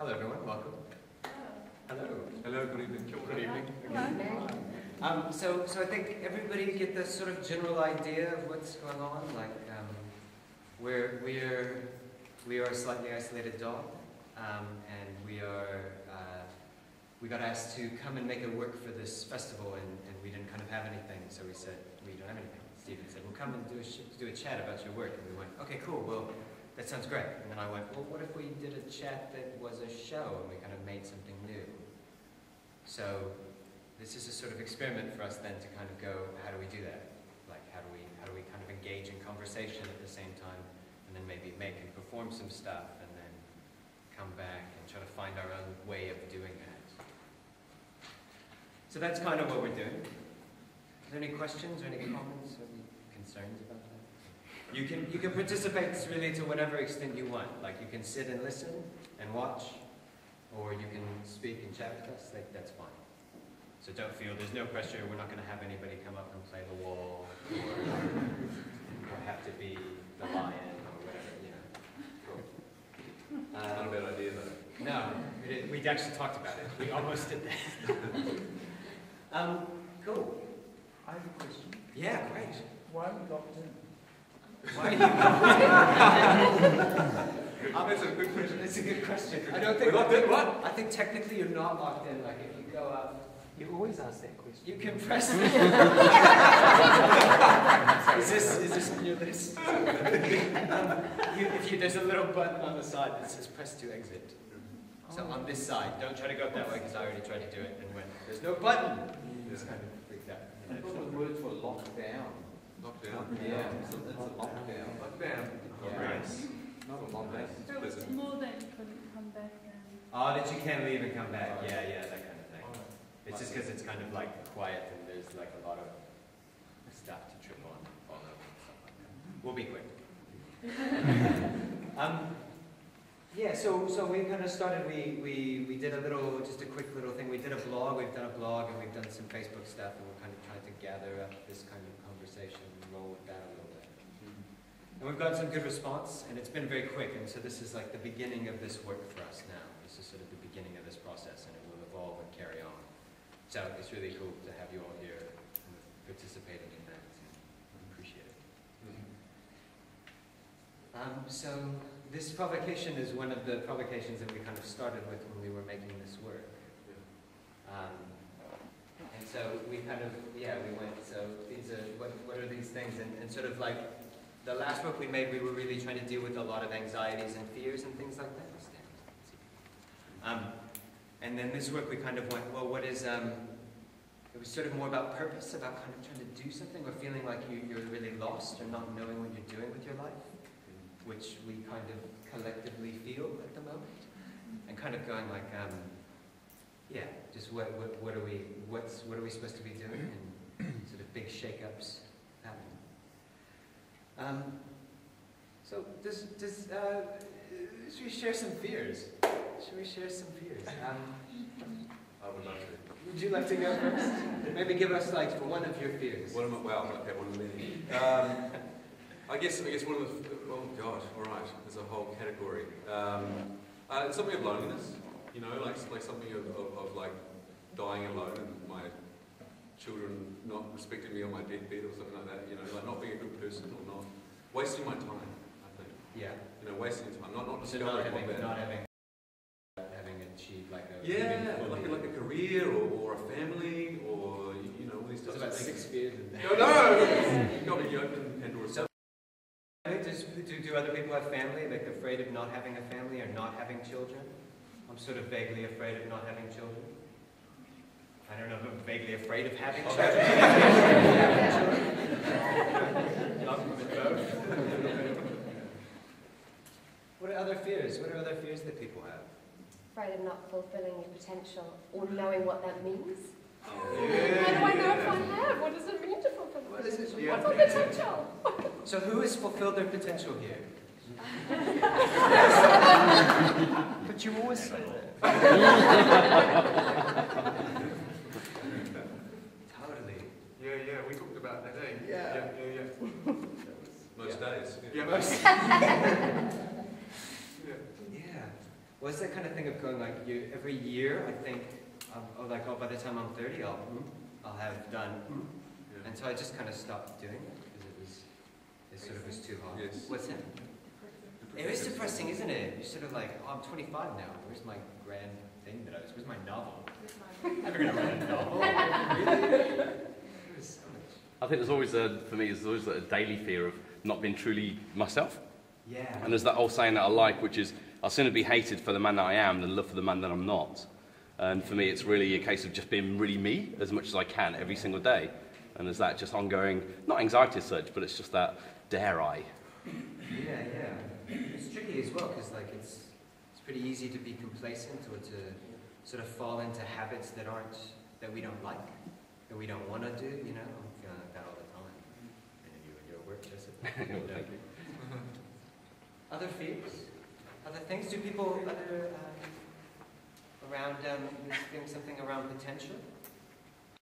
Hello everyone, welcome. Hello. Hello, good evening. Good evening. Hello. So I think everybody get the sort of general idea of what's going on. Like, we are a slightly isolated dog, and we got asked to come and make a work for this festival, and we didn't kind of have anything, so we said we don't have anything. Stephen said, "Well, come and do a chat about your work," and we went, "Okay, cool. Well, that sounds great." And then I went, "Well, what if we did a chat that was a show and we kind of made something new?" So this is a sort of experiment for us then to kind of go, how do we do that? Like, how do we kind of engage in conversation at the same time, and then maybe make and perform some stuff, and then come back and try to find our own way of doing that. So that's kind of what we're doing. Are there any questions or any comments or any concerns about that? You can participate really to whatever extent you want. Like, you can sit and listen and watch, or you can speak and chat with us. Like, that's fine. So don't feel there's no pressure. We're not going to have anybody come up and play the wall, or have to be the lion or whatever. You know. Cool. Not a bad idea though. No, we actually talked about it. We almost did that. Cool. I have a question. Yeah, great. Why are we locked in? Why are you That's a good question. It's a good question. I don't think we're locked in. What? I think technically you're not locked in. Like, if you go up, You always ask that question. you can press. Is this on your list? There's a little button on the side that says "press to exit." So on this side, don't try to go up that way because I already tried to do it and went, "There's no button." Just kind of freaked out. I thought the words were locked down. Lockdown. Yeah, it's a lockdown. Lockdown. Yeah. Nice. Not a lockdown. So it's more than you couldn't come back and... Oh, that you can't leave and come back. Yeah, that kind of thing. It's just because it's kind of like quiet and there's like a lot of stuff to trip on, fall over and stuff like that. We'll be quick. Yeah, so we kind of started, we did just a quick little thing. We did a blog, we've done a blog, and we've done some Facebook stuff, and we're kind of trying to gather up this kind of conversation and roll with that a little bit. And we've got some good response, and it's been very quick, and so this is like the beginning of this work for us now. This is sort of the beginning of this process, and it will evolve and carry on. So it's really cool to have you all here participating in that. I appreciate it. So this publication is one of the publications that we kind of started with when we were making this work. And so we kind of, we went, so these are, what are these things? And sort of like, the last work we made, we were really trying to deal with a lot of anxieties and fears and things like that. And then this work we kind of went, well, what is, it was sort of more about purpose, about kind of trying to do something or feeling like you're really lost or not knowing what you're doing with your life, which we kind of collectively feel at the moment. And kind of going like, just what are we supposed to be doing, and sort of big shake-ups happening. So should we share some fears? Should we share some fears? I would love to. Would you like to go first? Maybe give us like one of your fears. Well, okay, one of many. I guess one of the, oh gosh, all right, there's a whole category. Something of loneliness, you know, like something of like dying alone and my children not respecting me on my deathbed or something like that, you know, like not being a good person or not wasting my time, I think. Yeah. You know, wasting time, not So discovering not having achieved like a like a career or a family or you know all these types about of things. 6 fears. No, you've got to be open Pandora's box. Do other people have family? Like afraid of not having a family or not having children? I'm sort of vaguely afraid of not having children. I don't know if I'm vaguely afraid of having children. What are other fears? What are other fears that people have? Afraid of not fulfilling your potential or knowing what that means. Yeah. How do I know if I have? What does it mean to fulfill my potential? Yeah. What's my potential? So who has fulfilled their potential here? But you always say that. Totally. Yeah, we talked about that, eh? Yeah. Most days. Yeah, most. Well, it's that kind of thing of going like, every year I think, by the time I'm 30, I'll have done, Yeah. and so I just kind of stopped doing it because it sort of was too hard. Yes. What's that? It is depressing, isn't it? You're sort of like, oh, I'm 25 now. Where's my grand thing that I was? Where's my novel? I'm never gonna write a novel. Really? It was so much. I think there's always for me, there's always a daily fear of not being truly myself. Yeah. And there's that old saying that I like, which is, I'll sooner be hated for the man that I am than love for the man that I'm not. And for me, it's really a case of just being really me as much as I can every single day. And there's that just ongoing, not anxiety as such, but it's just that, dare I? Yeah. It's tricky as well because like it's pretty easy to be complacent or to sort of fall into habits that we don't like, that we don't want to do. You know, I'm feeling like that all the time. And you and your work, Jessica. Other fears, other things. Do people around doing something around potential?